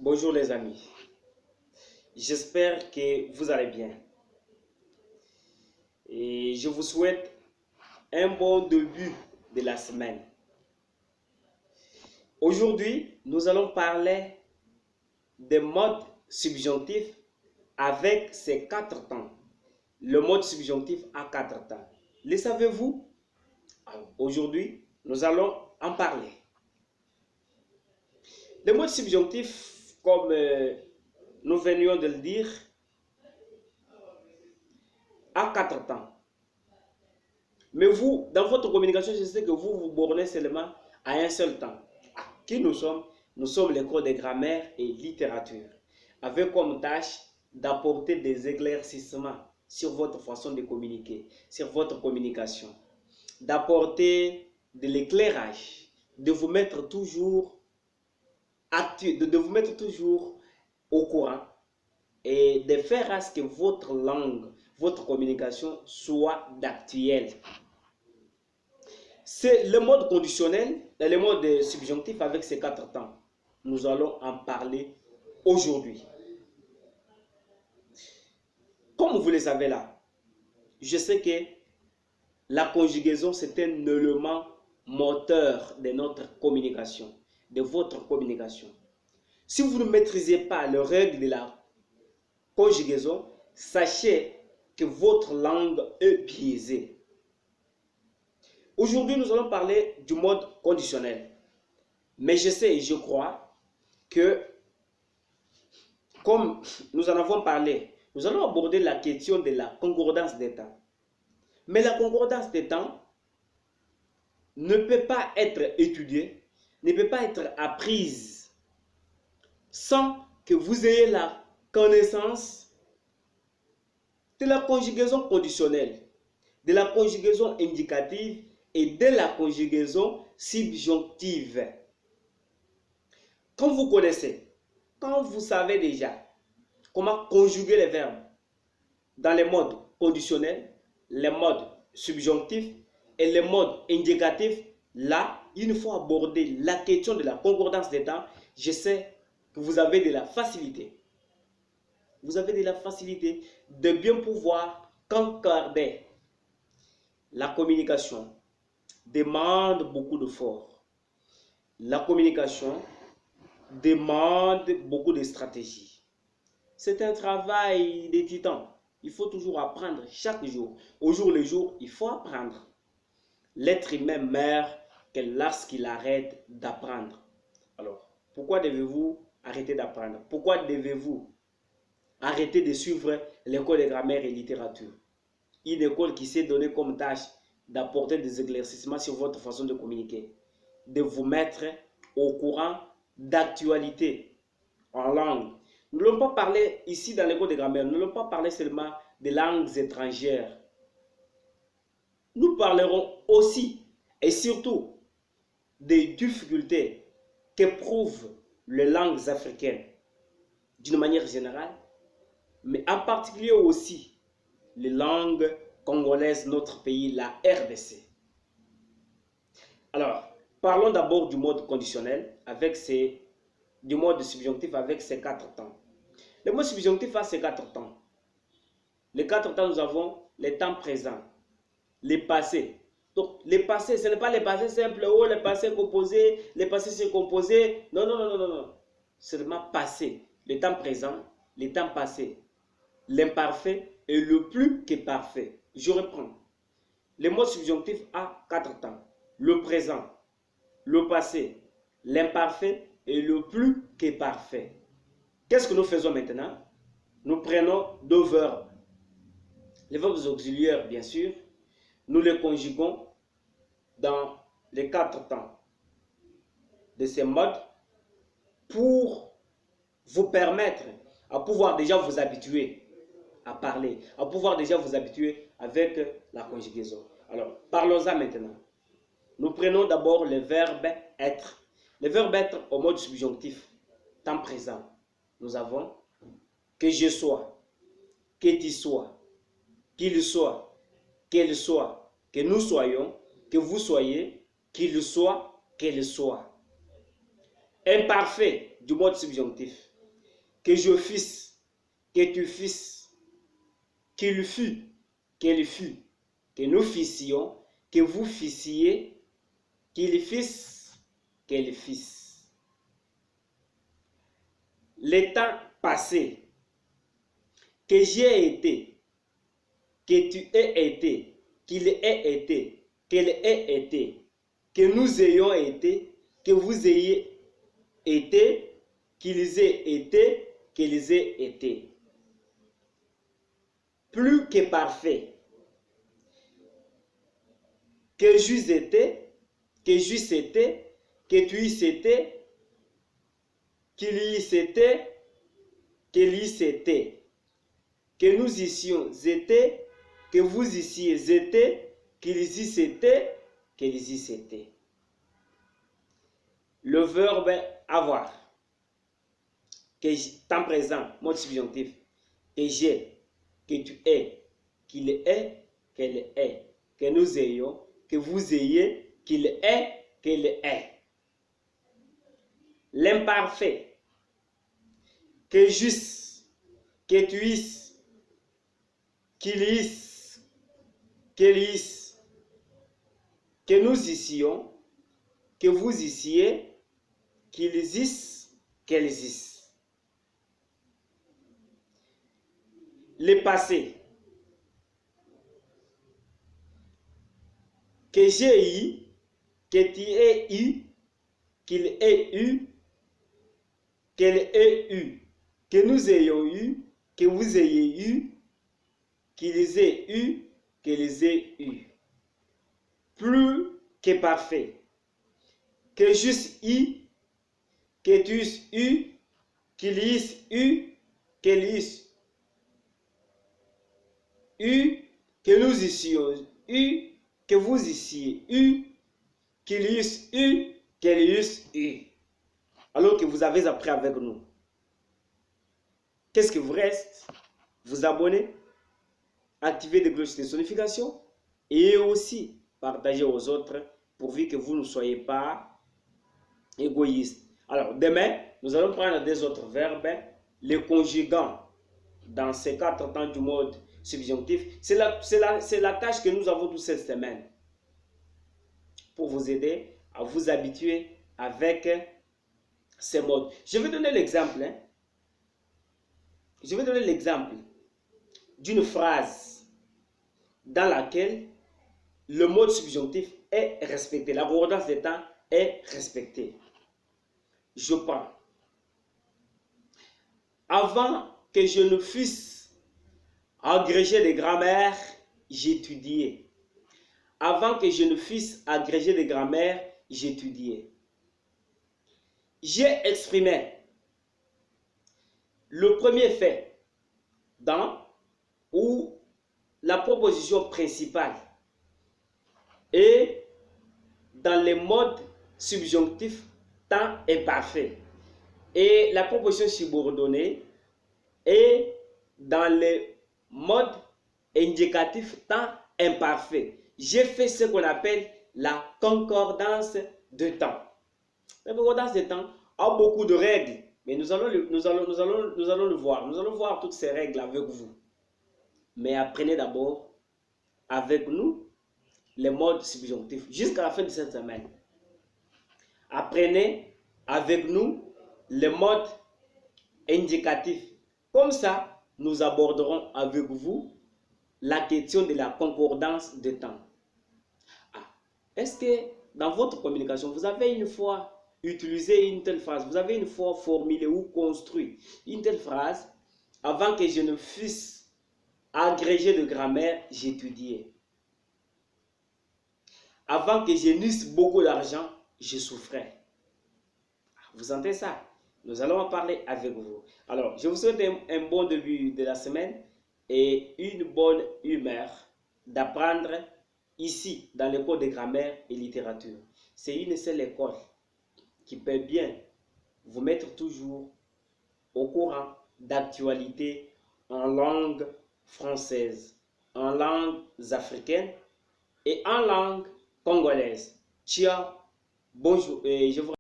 Bonjour les amis, j'espère que vous allez bien et je vous souhaite un bon début de la semaine. Aujourd'hui, nous allons parler des modes subjonctifs avec ces 4 temps. Le mode subjonctif a 4 temps. Le savez-vous? Aujourd'hui, nous allons en parler. Le mode subjonctif, comme nous venions de le dire, a 4 temps. Mais vous, dans votre communication, je sais que vous vous bornez seulement à un seul temps. Qui nous sommes? Nous sommes l'école de grammaire et littérature, avec comme tâche d'apporter des éclaircissements sur votre façon de communiquer, sur votre communication, d'apporter de l'éclairage, de vous mettre toujours au courant et de faire à ce que votre langue, votre communication soit d'actuel. C'est le mode conditionnel et le mode subjonctif avec ces 4 temps. Nous allons en parler aujourd'hui. Comme vous le savez là, je sais que la conjugaison c'est un élément moteur de notre communication, de votre communication. Si vous ne maîtrisez pas les règles de la conjugaison, sachez que votre langue est biaisée. Aujourd'hui, nous allons parler du mode conditionnel. Mais je sais et je crois que, comme nous en avons parlé, nous allons aborder la question de la concordance des temps. Mais la concordance des temps ne peut pas être étudiée, ne peut pas être apprise sans que vous ayez la connaissance de la conjugaison conditionnelle, de la conjugaison indicative et de la conjugaison subjonctive. Quand vous connaissez, quand vous savez déjà comment conjuguer les verbes dans les modes conditionnels, les modes subjonctifs et les modes indicatifs, là, il faut aborder la question de la concordance des temps. Je sais que vous avez de la facilité. Vous avez de la facilité de bien pouvoir concorder. La communication demande beaucoup d'efforts. La communication demande beaucoup de stratégie. C'est un travail de titan. Il faut toujours apprendre chaque jour. Au jour le jour, il faut apprendre. L'être humain meurt que lorsqu'il arrête d'apprendre. Alors, pourquoi devez-vous arrêter d'apprendre? Pourquoi devez-vous arrêter de suivre l'école de grammaire et littérature? Une école qui s'est donnée comme tâche d'apporter des éclaircissements sur votre façon de communiquer, de vous mettre au courant d'actualité en langue. Nous n'allons pas parler ici dans l'école de grammaire, nous n'allons pas parler seulement des langues étrangères. Nous parlerons aussi et surtout des difficultés qu'éprouvent les langues africaines d'une manière générale, mais en particulier aussi les langues congolaises, notre pays, la RDC. Alors, parlons d'abord du mode conditionnel, du mode subjonctif avec ses 4 temps. Le mode subjonctif a ses 4 temps. Les 4 temps, nous avons le temps présent, le passé. Donc, le passé, ce n'est pas le passé simple, ou le passé composé, le passé surcomposé. Non, non, non, non, non. Seulement passé. Le temps présent, le temps passé, l'imparfait et le plus que parfait. Je reprends. Le mode subjonctif a 4 temps. Le présent, le passé, l'imparfait et le plus que parfait. Qu'est-ce que nous faisons maintenant? Nous prenons 2 verbes. Les verbes auxiliaires, bien sûr, nous les conjuguons dans les 4 temps de ces modes pour vous permettre à pouvoir déjà vous habituer à parler, à pouvoir déjà vous habituer avec la conjugaison. Alors, parlons-en maintenant. Nous prenons d'abord le verbe être. Le verbe être au mode subjonctif, temps présent. Nous avons que je sois, que tu sois, qu'il soit, qu'elle soit, que nous soyons, que vous soyez, qu'il soit, qu'elle soit. Imparfait du mode subjonctif. que je fusse, que tu fusses, qu'il fût, qu'elle fût, que nous fissions, que vous fissiez, qu'il fisse, qu'elle fisse. Le temps passé, que j'ai été, que tu aies été, qu'il ait été, qu'elle ait été, que nous ayons été, que vous ayez été, qu'ils aient été, qu'ils aient été. Plus que parfait, que j'eusse été, que j'eusse été, que tu eusses été, qu'il y eût été, qu'il y eût été, que nous eussions été, que vous eussiez été, qu'ils eussent été, qu'ils eussent été. Le verbe avoir, que temps présent, mode subjonctif, que j'ai, que tu aies, qu'il ait, qu'elle ait, que nous ayons, que vous ayez, qu'il ait, qu'elle ait. L'imparfait, que j'eusse, que tu eusses, qu'il eusse, qu'elle eusse, que nous eussions, que vous eussiez, qu'ils eussent, qu'elles eussent. Le passé, que j'ai eu, que tu aies eu, qu'il ait eu, qu'elle ait eu, que nous ayons eu, que vous ayez eu, qu'ils aient eu, qu'elles aient eu. Plus que parfait, que j'eusse eu, que tu eusses eu, qu'il eusse eu, qu'elle eusse eu, que nous eussions eu, que vous eussiez eu, qu'il eusse eu, qu'elle eusse eu. Alors que vous avez appris avec nous. Qu'est-ce qui vous reste? Vous abonner, activer les cloches de notification et aussi partager aux autres pourvu que vous ne soyez pas égoïste. Alors demain, nous allons prendre des autres verbes, les conjuguant dans ces 4 temps du mode subjonctif. C'est la tâche que nous avons toute cette semaine pour vous aider à vous habituer avec ces modes. Je vais donner l'exemple. Je vais donner l'exemple d'une phrase dans laquelle le mode subjonctif est respecté. La concordance des temps est respectée. Je prends. Avant que je ne fusse agrégé de grammaire, j'étudiais. Avant que je ne fusse agrégé de grammaire, j'étudiais. J'ai exprimé le premier fait dans ou la proposition principale et dans les modes subjonctifs temps imparfait et la proposition subordonnée et dans les modes indicatifs temps imparfait. J'ai fait ce qu'on appelle la concordance de temps. La concordance de temps a beaucoup de règles, mais nous allons le voir. Nous allons voir toutes ces règles avec vous. Mais apprenez d'abord avec nous les modes subjonctifs jusqu'à la fin de cette semaine. Apprenez avec nous les modes indicatifs. Comme ça, nous aborderons avec vous la question de la concordance de temps. Est-ce que dans votre communication, vous avez une fois utilisé une telle phrase, vous avez une fois formulé ou construit une telle phrase, avant que je ne fusse agrégé de grammaire, j'étudiais. Avant que je n'eusse beaucoup d'argent, je souffrais. Vous sentez ça? Nous allons en parler avec vous. Alors, je vous souhaite un bon début de la semaine et une bonne humeur d'apprendre ici, dans l'école de grammaire et littérature. C'est une seule école qui peut bien vous mettre toujours au courant d'actualités en langue française, en langue africaine et en langue congolaise. Ciao, bonjour et je vous